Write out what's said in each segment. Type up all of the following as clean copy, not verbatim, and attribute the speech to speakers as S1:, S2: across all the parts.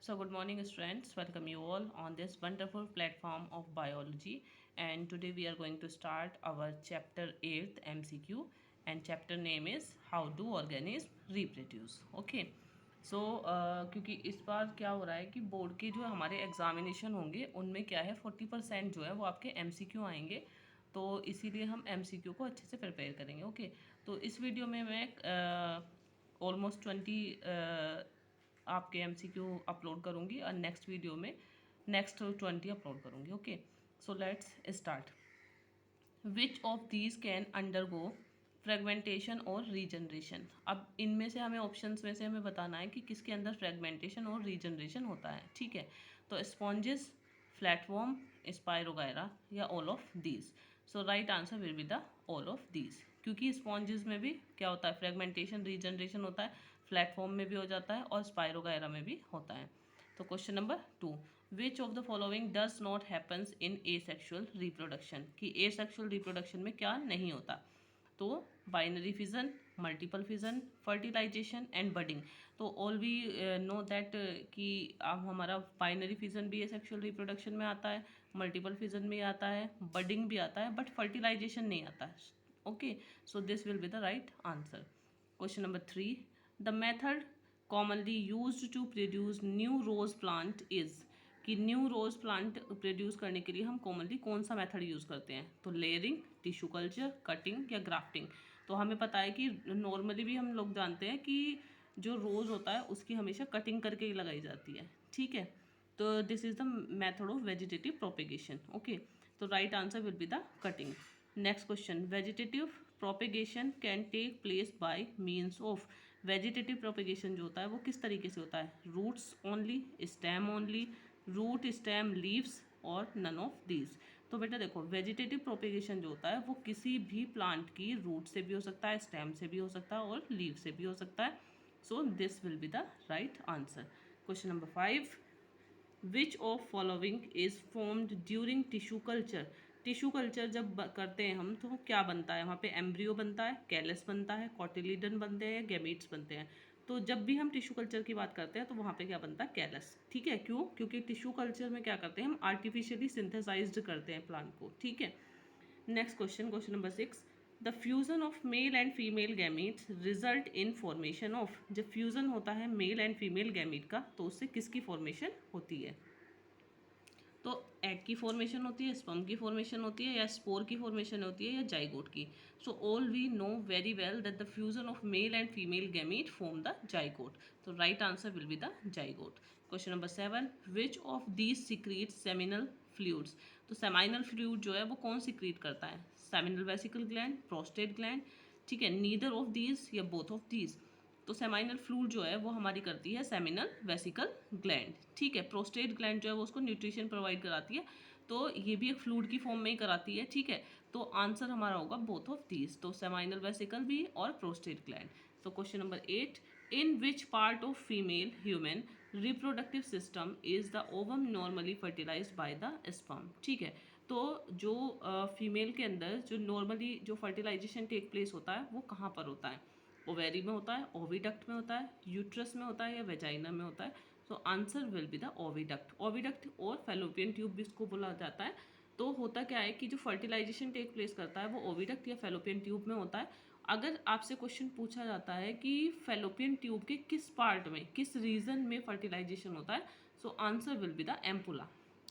S1: So, good morning, students. Welcome you all on this wonderful platform of biology. And today we are going to start our chapter 8th MCQ, and chapter name is How do organisms reproduce? Okay. सो क्योंकि इस बार क्या हो रहा है कि board के जो हमारे एग्जामिनेशन होंगे उनमें क्या है 40% जो है वो आपके एमसीक्यू आएंगे। तो इसीलिए हम एमसीक्यू को अच्छे से प्रिपेयर करेंगे। ओके। तो इस वीडियो में मैं ऑलमोस्ट 20 आपके एमसीक्यू अपलोड करूँगी और नेक्स्ट वीडियो में नेक्स्ट 20 अपलोड करूँगी। Okay. So let's start. Which of these can undergo fragmentation और रीजनरेशन। अब इनमें से हमें ऑप्शंस में से हमें बताना है कि किसके अंदर फ्रेगमेंटेशन और रीजनरेशन होता है। ठीक है। तो स्पॉन्जेस, फ्लैटवॉर्म, स्पायरोगायरा या all of these. So right answer will be the all of these, क्योंकि स्पॉन्जेस में भी क्या होता है, फ्रेगमेंटेशन रीजनरेशन होता है, प्लेटफॉर्म में भी हो जाता है और स्पायरोगायरा में भी होता है। तो question number 2, which of the following does not happens in asexual reproduction, कि एसेक्सुअल रिप्रोडक्शन में क्या नहीं होता। तो binary fission, multiple fission, fertilisation and budding. तो ऑल वी नो दैट कि अब हमारा बाइनरी फिजन भी एसेक्सुअल रिप्रोडक्शन में आता है, मल्टीपल फिजन में आता है, बडिंग भी आता है, बट फर्टिलाइजेशन नहीं आता है। Okay. So this will be the right answer. Question number 3, the method commonly used to produce new rose plant is, कि न्यू रोज प्लांट प्रोड्यूस करने के लिए हम कॉमनली कौन सा मेथड यूज़ करते हैं। तो लेयरिंग, टिश्यू कल्चर, कटिंग या ग्राफ्टिंग। तो हमें पता है कि नॉर्मली भी हम लोग जानते हैं कि जो रोज़ होता है उसकी हमेशा कटिंग करके ही लगाई जाती है। ठीक है। तो this is the method of vegetative propagation. Okay. तो right answer will be the cutting. Next question, vegetative propagation can take place by means of. Vegetative propagation जो होता है वो किस तरीके से होता है, roots only, stem only, root, stem, leaves और नन ऑफ दीज। तो बेटा देखो, वेजिटेटिव प्रोपेगेशन जो होता है वो किसी भी प्लांट की रूट से भी हो सकता है, स्टेम से भी हो सकता है और लीव से भी हो सकता है। सो this will be the right answer. Question number 5, which of following is formed during tissue culture. Tissue culture जब करते हैं हम तो क्या बनता है, वहाँ पे एम्ब्रियो बनता है, कैलस बनता है, कॉटिलीडन बनते हैं, गैमीट्स बनते हैं। तो जब भी हम टिश्यू कल्चर की बात करते हैं तो वहाँ पे क्या बनता है, कैलस। ठीक है। क्यों? क्योंकि टिश्यू कल्चर में क्या करते हैं, हम आर्टिफिशियली सिंथेसाइज्ड करते हैं प्लांट को। ठीक है। Next question, question number 6, the fusion of male and female gametes result in formation of. जब फ्यूजन होता है मेल एंड फीमेल गैमीट का तो उससे किसकी फॉर्मेशन होती है। तो एग की फॉर्मेशन होती है, स्पर्म की फॉर्मेशन होती है, या स्पोर की फॉर्मेशन होती है, या जाइगोट की। So all we know very well that the fusion of male and female gamete form the zygote. तो right answer will be the zygote. Question number 7, which of these secrete seminal fluids. तो seminal fluid जो है वो कौन secrete करता है, seminal vesicle gland, prostate gland. ठीक है। नीदर ऑफ दीज या बोथ ऑफ दीज। तो सेमाइनल फ्लूइड जो है वो हमारी करती है सेमिनल वेसिकल ग्लैंड। ठीक है। प्रोस्टेट ग्लैंड जो है वो उसको न्यूट्रिशन प्रोवाइड कराती है, तो ये भी एक फ्लूइड की फॉर्म में ही कराती है। ठीक है। तो आंसर हमारा होगा बोथ ऑफ दीज, तो सेमाइनल वेसिकल भी और प्रोस्टेट ग्लैंड। तो question number 8, in which part of female human reproductive system is the ovum normally fertilised by the sperm. ठीक है। तो जो फीमेल के अंदर जो नॉर्मली जो फर्टिलाइजेशन टेक प्लेस होता है वो कहाँ पर होता है, ओवेरी में होता है, ओविडक्ट में होता है, यूट्रस में होता है, या वेजाइना में होता है। So answer will be the oviduct. Oviduct और फेलोपियन ट्यूब भी इसको बोला जाता है। तो होता क्या है कि जो फर्टिलाइजेशन टेक प्लेस करता है वो ओविडक्ट या फेलोपियन ट्यूब में होता है। अगर आपसे क्वेश्चन पूछा जाता है कि फेलोपियन ट्यूब के किस पार्ट में, किस रीजन में फर्टिलाइजेशन होता है, so answer will be the ampulla.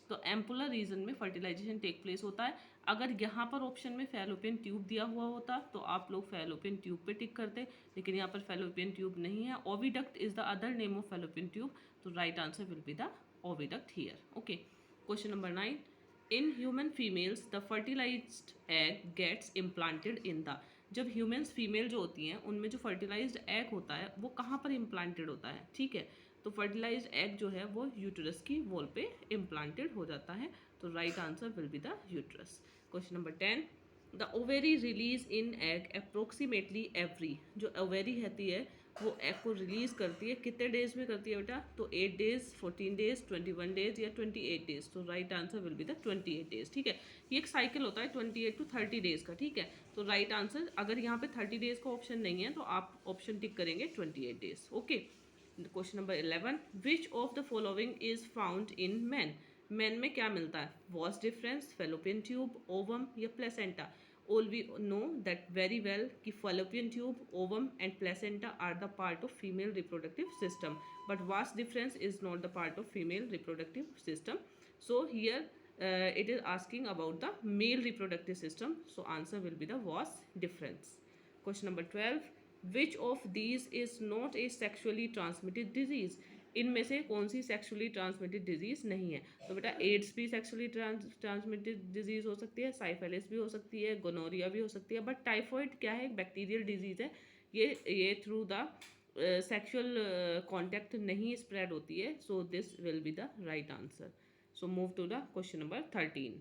S1: तो एम्पुलर रीजन में फर्टिलाइजेशन टेक प्लेस होता है। अगर यहाँ पर ऑप्शन में फैलोपियन ट्यूब दिया हुआ होता तो आप लोग फैलोपियन ट्यूब पे टिक करते, लेकिन यहाँ पर फैलोपियन ट्यूब नहीं है। Oviduct is the other name of fallopian tube, तो right answer will be the oviduct here. Okay. Question number 9, in human females the fertilised egg gets implanted in the. जब humans female जो होती हैं उनमें जो fertilised egg होता है वो कहाँ पर इम्प्लांटेड होता है। ठीक है। तो फर्टिलाइज्ड एग जो है वो यूटरस की वॉल पे इम्प्लांटेड हो जाता है, तो right answer will be the uterus. Question number 10, the ovary release in egg approximately every. जो ओवेरी रहती है वो एग को रिलीज करती है कितने डेज में करती है बेटा, तो 8 डेज, 14 डेज, 21 डेज या 28 डेज। तो right answer will be the 28 days. ठीक है। ये एक साइकिल होता है 28 टू 30 डेज का। ठीक है। तो राइट आंसर, अगर यहाँ पे 30 डेज का ऑप्शन नहीं है तो आप ऑप्शन टिक करेंगे 28 days. Okay. Question number 11, which of the following is found in man? Man में क्या मिलता है? Vas deferens, fallopian tube, ovum या placenta? All we know that very well कि fallopian tube, ovum and placenta are the part of female reproductive system, but vas deferens is not the part of female reproductive system. So here it is asking about the male reproductive system. So answer will be the was difference. Question number 12. Which of these is not a sexually transmitted disease? इनमें से कौन सी sexually transmitted disease नहीं है? तो बेटा ads भी sexually transmitted disease हो सकती है, साइफिलिस भी हो सकती है, गोनोरिया भी हो सकती है, बट टाइफॉइड क्या है? एक बैक्टीरियल डिजीज है. ये थ्रू द सेक्सुअल कॉन्टैक्ट नहीं स्प्रेड होती है. सो this will be the right answer. So move to the question number 13.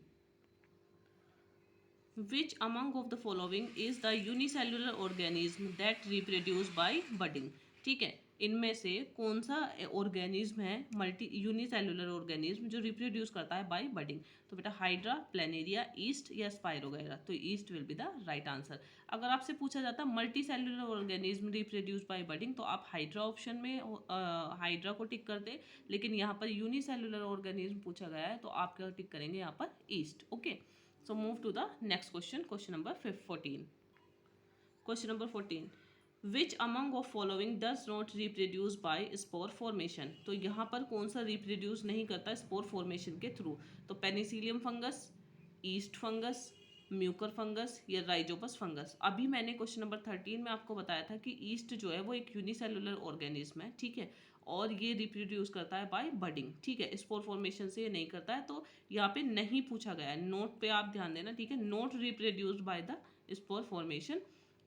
S1: Which among of the following is the unicellular organism that reproduce by budding? ठीक है, इनमें से कौन सा ऑर्गेनिज्म है मल्टी यूनिसेलुलर ऑर्गेनिज्म जो रिप्रोड्यूस करता है बाय बडिंग? तो बेटा हाइड्रा, प्लेनेरिया, ईस्ट या स्पाइरोगैरा? तो east will be the right answer. अगर आपसे पूछा जाता multi cellular organism reproduce by budding तो आप हाइड्रा ऑप्शन में हाइड्रा को टिक करते, लेकिन यहाँ पर यूनिसेलुलर ऑर्गेनिज्म पूछा गया है तो आप क्या टिक करेंगे यहाँ पर? East. Okay, so move to the next question. Question number 14. Question number 14. Which among of following does not reproduce by spore formation? तो यहाँ पर कौन सा reproduce नहीं करता spore formation के थ्रू? तो Penicillium fungus, east fungus, Mucor fungus या राइजोपस फंगस? अभी मैंने क्वेश्चन नंबर 13 में आपको बताया था कि ईस्ट जो है वो एक यूनिसेलुलर ऑर्गेनिज्म है, ठीक है, और ये रिप्रोड्यूस करता है बाय बडिंग, ठीक है, स्पोर फॉर्मेशन से ये नहीं करता है. तो यहाँ पे नहीं पूछा गया है, नोट पे आप ध्यान देना, ठीक है, not reproduced by the spore formation.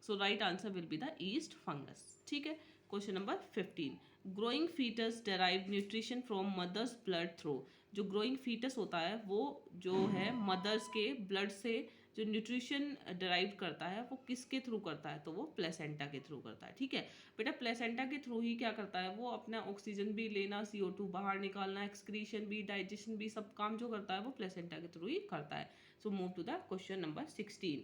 S1: So right answer will be the yeast fungus. ठीक है. Question number 15. Growing foetus derive nutrition from mother's blood through? जो ग्रोइंग फीटस होता है वो जो है मदर्स के ब्लड से जो न्यूट्रिशन डराइव करता है वो किसके थ्रू करता है? तो वो प्लेसेंटा के थ्रू करता है. ठीक है बेटा, प्लेसेंटा के थ्रू ही क्या करता है वो अपना ऑक्सीजन भी लेना, CO2 बाहर निकालना, एक्सक्रीशन भी, डाइजेशन भी, सब काम जो करता है वो प्लेसेंटा के थ्रू ही करता है. So move to the question number 16.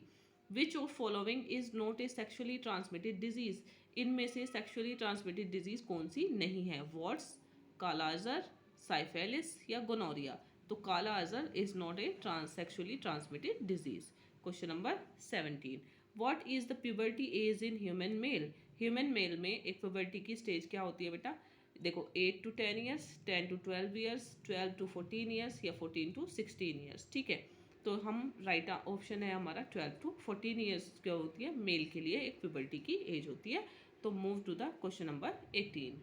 S1: Which of following is not a sexually transmitted disease? इनमें से सेक्शुअली ट्रांसमिटेड डिजीज कौन सी नहीं है? वॉट्स, कालाजार, साइफेलिस या गोनोरिया? तो kala azar is not a sexually transmitted disease. Question number 17. What is the puberty age in human male? Human male में एक puberty की स्टेज क्या होती है बेटा? देखो 8 to 10 years, 10 to 12 years, 12 to 14 years या 14 to 16 ईयर्स. ठीक है, तो हम राइट ऑप्शन है हमारा 12 to 14 ईयर्स क्या होती है मेल के लिए एक प्यूबर्टी की एज होती है. तो move to the question number 18.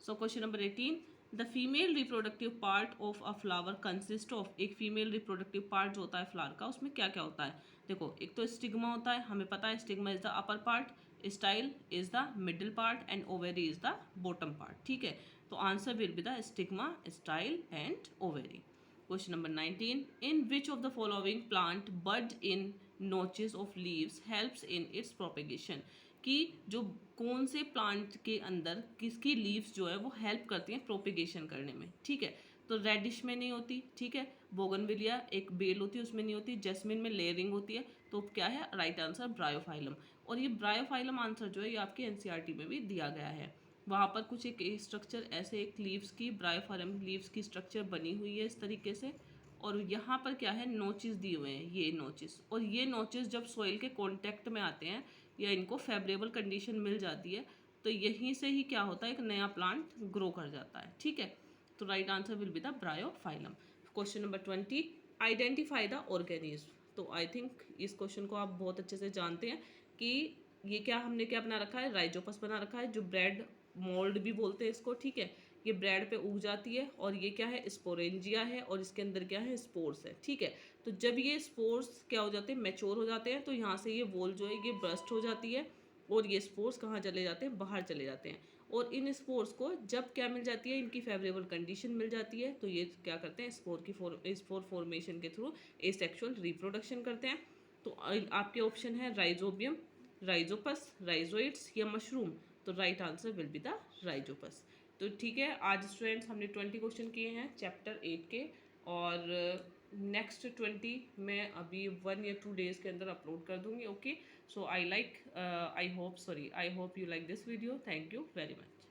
S1: So question number 18. The female reproductive part of a flower consist of? एक फीमेल रिप्रोडक्टिव पार्ट जो होता है फ्लावर का उसमें क्या क्या होता है? देखो एक तो स्टिग्मा होता है, हमें पता है stigma is the upper part, style is the middle part and ovary is the bottom part. ठीक है, तो answer will be the stigma, style and ovary. Question number 19. In which of the following plant bud in notches of leaves helps in its propagation? कि जो कौन से plant के अंदर किसकी लीव्स जो है वो हेल्प करती हैं प्रोपिगेशन करने में? ठीक है, तो रेडिश में नहीं होती, ठीक है, बोगनविलिया एक बेल होती है उसमें नहीं होती, जैस्मिन में लेयरिंग होती है. तो क्या है राइट आंसर? ब्रायोफाइलम. और ये ब्रायोफाइलम आंसर जो है ये आपके एनसीईआरटी में भी दिया गया है. वहाँ पर कुछ एक स्ट्रक्चर ऐसे एक लीव्स की, ब्रायोफाइलम लीव्स की स्ट्रक्चर बनी हुई है इस तरीके से, और यहाँ पर क्या है नोचेस दिए हुए हैं, ये नोचेस, और ये नोचेस जब सॉइल के कांटेक्ट में आते हैं या इनको फेवरेबल कंडीशन मिल जाती है तो यहीं से ही क्या होता है एक नया प्लांट ग्रो कर जाता है. ठीक है, तो right answer will be the Bryophyllum. Question number 20. Identify the organism? तो आई थिंक इस क्वेश्चन को आप बहुत अच्छे से जानते हैं कि ये क्या हमने क्या बना रखा है, राइजोपस बना रखा है, जो ब्रेड मोल्ड भी बोलते हैं इसको. ठीक है, ये ब्रेड पे उग जाती है और ये क्या है स्पोरेंजिया है और इसके अंदर क्या है स्पोर्स है. ठीक है, तो जब ये स्पोर्स क्या हो जाते हैं मैच्योर हो जाते हैं तो यहाँ से ये वॉल जो है ये बर्स्ट हो जाती है और ये स्पोर्स कहाँ चले जाते हैं? बाहर चले जाते हैं. और इन स्पोर्स को जब क्या मिल जाती है इनकी फेवरेबल कंडीशन मिल जाती है तो ये क्या करते हैं स्पोर फॉर्मेशन के थ्रू एसेक्सुअल रिप्रोडक्शन करते हैं. तो आपके ऑप्शन है राइजोबियम, राइजोपस, राइजोइड्स या मशरूम. तो right answer will be the Rhizopus. तो ठीक है, आज स्टूडेंट्स हमने 20 क्वेश्चन किए हैं चैप्टर 8 के, और नेक्स्ट 20 मैं अभी 1 या 2 डेज़ के अंदर अपलोड कर दूँगी. Okay, so I hope you like this video. Thank you very much.